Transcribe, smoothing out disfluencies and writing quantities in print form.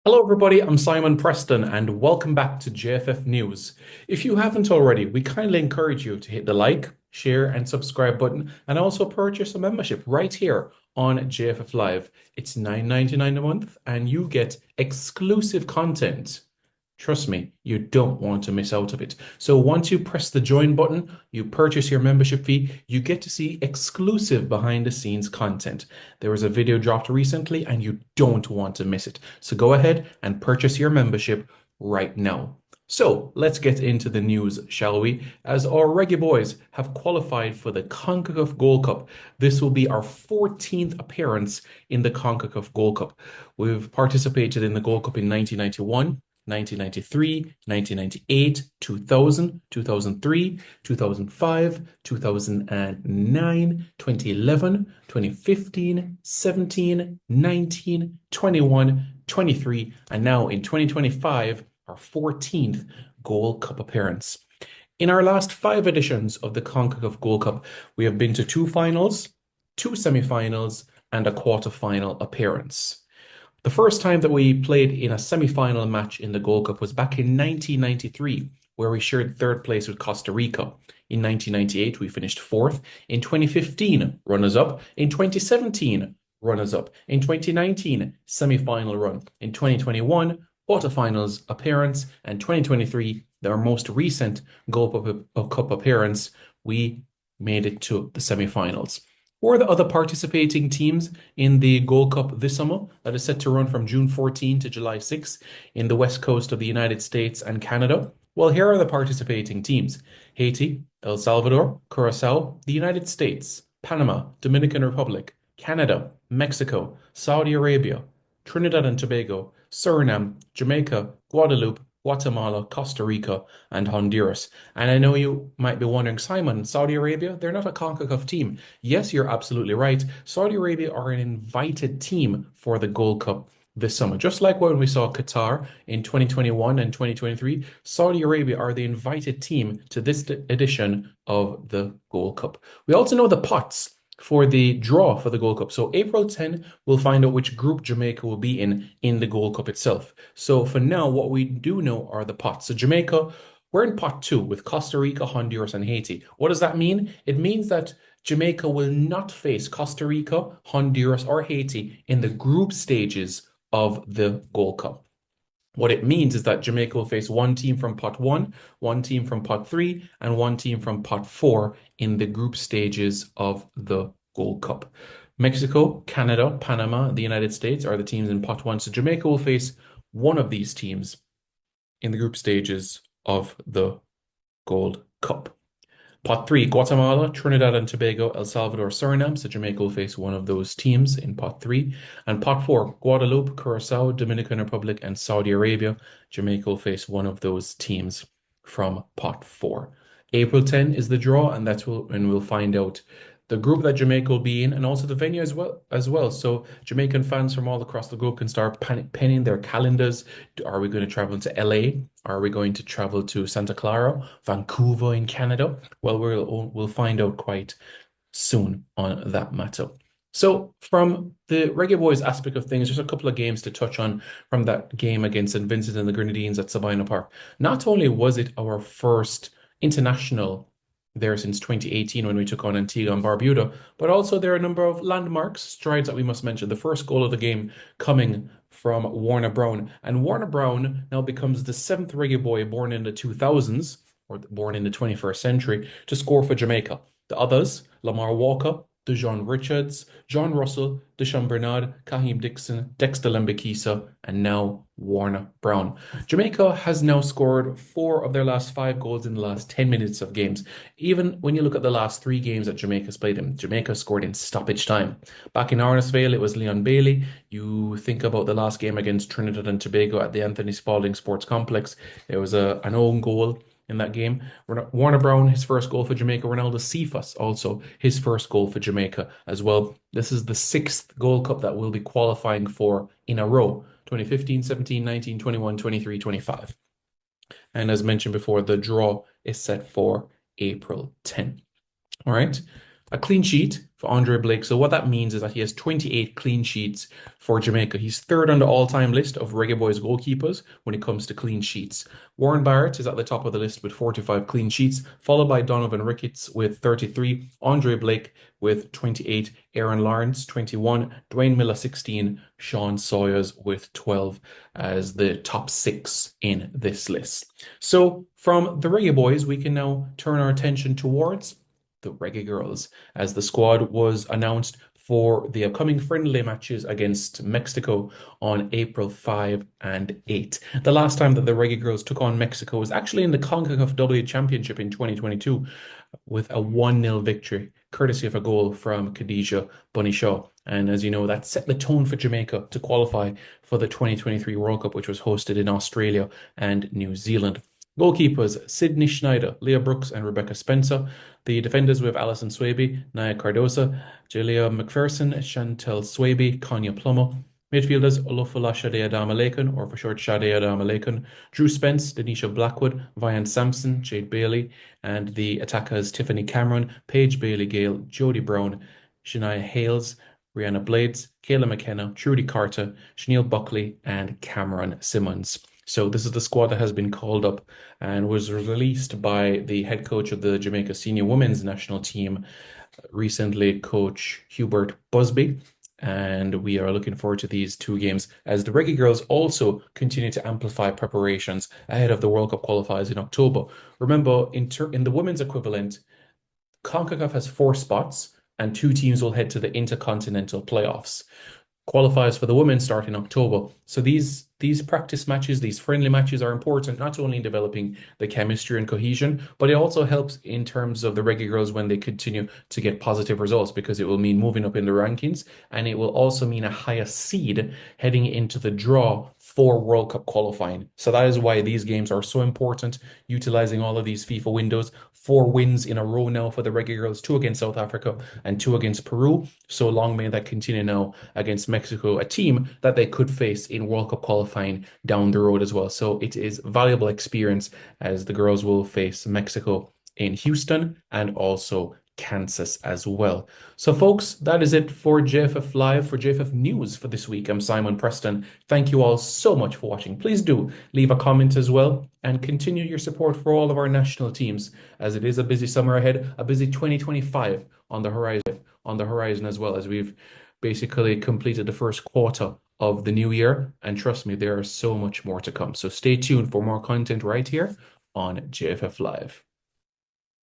Hello, everybody. I'm Simon Preston, and welcome back to JFF News. If you haven't already, we kindly encourage you to hit the like, share, and subscribe button, and also purchase a membership right here on JFF Live. It's $9.99 a month, and you get exclusive content. Trust me, you don't want to miss out of it. So once you press the join button, you purchase your membership fee, you get to see exclusive behind the scenes content. There was a video dropped recently and you don't want to miss it. So go ahead and purchase your membership right now. So let's get into the news, shall we? As our Reggae Boys have qualified for the CONCACAF Gold Cup. This will be our 14th appearance in the CONCACAF Gold Cup. We've participated in the Gold Cup in 1991. 1993, 1998, 2000, 2003, 2005, 2009, 2011, 2015, 17, 19, 21, 23, and now in 2025, our 14th Gold Cup appearance. In our last five editions of the CONCACAF Gold Cup, we have been to two finals, two semi-finals, and a quarter-final appearance. The first time that we played in a semi-final match in the Gold Cup was back in 1993, where we shared third place with Costa Rica. In 1998, we finished fourth. In 2015, runners-up. In 2017, runners-up. In 2019, semi-final run. In 2021, quarterfinals appearance. And 2023, our most recent Gold Cup appearance, we made it to the semi-finals. Who are the other participating teams in the Gold Cup this summer that is set to run from June 14 to July 6 in the west coast of the United States and Canada? Well, here are the participating teams: Haiti, El Salvador, Curacao, the United States, Panama, Dominican Republic, Canada, Mexico, Saudi Arabia, Trinidad and Tobago, Suriname, Jamaica, Guadeloupe, Guatemala, Costa Rica, and Honduras. And I know you might be wondering, Simon, Saudi Arabia, they're not a CONCACAF team. Yes, you're absolutely right. Saudi Arabia are an invited team for the Gold Cup this summer. Just like when we saw Qatar in 2021 and 2023, Saudi Arabia are the invited team to this edition of the Gold Cup. We also know the pots for the draw for the Gold Cup. So April 10, we'll find out which group Jamaica will be in the Gold Cup itself. So for now, what we do know are the pots. So Jamaica, we're in pot two with Costa Rica, Honduras, and Haiti. What does that mean? It means that Jamaica will not face Costa Rica, Honduras, or Haiti in the group stages of the Gold Cup. What it means is that Jamaica will face one team from pot one team from pot three, and one team from pot four in the group stages of the Gold Cup. Mexico, Canada, Panama, the United States are the teams in pot one. So Jamaica will face one of these teams in the group stages of the Gold Cup. Pot three, Guatemala, Trinidad and Tobago, El Salvador, Suriname. So Jamaica will face one of those teams in pot three. And pot four, Guadeloupe, Curacao, Dominican Republic, and Saudi Arabia. Jamaica will face one of those teams from pot four. April 10 is the draw, and when we'll find out the group that Jamaica will be in, and also the venue as well. So Jamaican fans from all across the globe can start penning their calendars. Are we going to travel to LA? Are we going to travel to Santa Clara, Vancouver in Canada? Well, we'll find out quite soon on that matter. So from the Reggae Boys aspect of things, just a couple of games to touch on from that game against St. Vincent and the Grenadines at Sabina Park. Not only was it our first international there since 2018 when we took on Antigua and Barbuda, but also there are a number of landmarks, strides that we must mention. The first goal of the game coming from Warner Brown. And Warner Brown now becomes the seventh reggae boy born in the 2000s, or born in the 21st century, to score for Jamaica. The others, Lamar Walker, DeJohn Richards, John Russell, Deshaun Bernard, Kaheem Dixon, Dexter Lembikisa, and now Warner Brown. Jamaica has now scored four of their last five goals in the last 10 minutes of games. Even when you look at the last three games that Jamaica's played in, Jamaica scored in stoppage time. Back in Arnisvale, it was Leon Bailey. You think about the last game against Trinidad and Tobago at the Anthony Spalding Sports Complex. There was an own goal in that game. Warner Brown, his first goal for Jamaica. Ronaldo Cephas, also his first goal for Jamaica as well. This is the sixth Gold Cup that we'll be qualifying for in a row: 2015, 17, 19, 21, 23, 25. And as mentioned before, the draw is set for April 10. All right. A clean sheet for Andre Blake. So what that means is that he has 28 clean sheets for Jamaica. He's third on the all-time list of Reggae Boyz goalkeepers when it comes to clean sheets. Warren Barrett is at the top of the list with 45 clean sheets, followed by Donovan Ricketts with 33, Andre Blake with 28, Aaron Lawrence 21, Dwayne Miller 16, Sean Sawyers with 12 as the top six in this list. So from the Reggae Boyz, we can now turn our attention towards the Reggae Girlz, as the squad was announced for the upcoming friendly matches against Mexico on April 5 and 8. The last time that the Reggae Girlz took on Mexico was actually in the CONCACAF W Championship in 2022 with a 1-0 victory, courtesy of a goal from Khadija Bunny Shaw. And as you know, that set the tone for Jamaica to qualify for the 2023 World Cup, which was hosted in Australia and New Zealand. Goalkeepers, Sydney Schneider, Leah Brooks, and Rebecca Spencer. The defenders, we have Alison Swaby, Naya Cardosa, Julia McPherson, Chantel Swaby, Konya Plummer. Midfielders, Olufala Shade Adama or for short Shade Adama Drew Spence, Denisha Blackwood, Vian Sampson, Jade Bailey, and the attackers, Tiffany Cameron, Paige Bailey Gale, Jodie Brown, Shania Hales, Rihanna Blades, Kayla McKenna, Trudy Carter, Shaniel Buckley, and Cameron Simmons. So this is the squad that has been called up and was released by the head coach of the Jamaica senior women's national team recently, Coach Hubert Busby. And we are looking forward to these two games as the Reggae Girlz also continue to amplify preparations ahead of the World Cup qualifiers in October. Remember, in the women's equivalent, CONCACAF has 4 spots and 2 teams will head to the Intercontinental Playoffs. Qualifiers for the women start in October. So these practice matches, these friendly matches are important, not only in developing the chemistry and cohesion, but it also helps in terms of the Reggae Girlz when they continue to get positive results, because it will mean moving up in the rankings, and it will also mean a higher seed heading into the draw for World Cup qualifying. So that is why these games are so important, utilizing all of these FIFA windows. 4 wins in a row now for the Reggae Girlz, 2 against South Africa and 2 against Peru. So long may that continue now against Mexico, a team that they could face in World Cup qualifying down the road as well. So it is valuable experience as the girls will face Mexico in Houston and also Kansas as well. So folks, that is it for JFF Live, for JFF News for this week. I'm Simon Preston. Thank you all so much for watching. Please do leave a comment as well and continue your support for all of our national teams, as it is a busy summer ahead, a busy 2025 on the horizon as well, as we've basically completed the first quarter of the new year. And trust me, there is so much more to come. So stay tuned for more content right here on JFF Live.